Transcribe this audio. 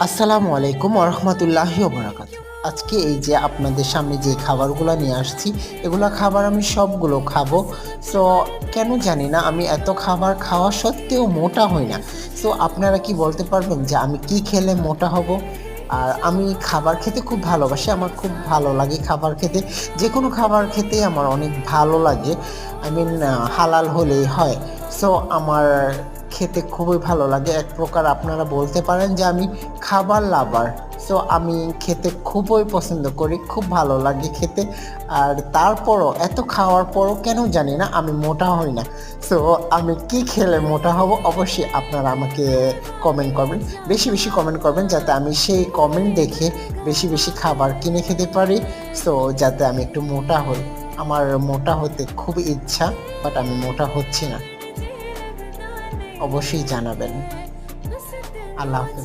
আসসালামু আলাইকুম ওরহমতুল্লাহি ওবারাকাতুহু। আজকে এই যে আপনাদের সামনে যে খাবারগুলো নিয়ে আসছি, এগুলা খাবার আমি সবগুলো খাবো। সো কেন জানি না আমি এত খাবার খাওয়া সত্ত্বেও মোটা হই না। সো আপনারা কি বলতে পারবেন যে আমি কি খেলে মোটা হব? আর আমি খাবার খেতে খুব ভালোবাসি। আমার খুব ভালো লাগে খাবার খেতে। যেকোনো খাবার খেতেই আমার অনেক ভালো লাগে। আই মিন হালাল হলেই হয়। সো আমার খেতে খুবই ভালো লাগে। এক প্রকার আপনারা বলতে পারেন যে আমি খাবার লাভার। সো আমি খেতে খুবই পছন্দ করি, খুব ভালো লাগে খেতে। আর তারপরও এত খাওয়ার পরও কেন জানি না আমি মোটা হই না। সো আমি কি খেলে মোটা হব অবশ্যই আপনারা আমাকে কমেন্ট করবেন। বেশি বেশি কমেন্ট করবেন যাতে আমি সেই কমেন্ট দেখে বেশি বেশি খাবার কিনে খেতে পারি। সো যাতে আমি একটু মোটা হই। আমার মোটা হতে খুব ইচ্ছা, বাট আমি মোটা হচ্ছি না। অবশ্যই জানাবেন। আল্লাহ হাফেজ।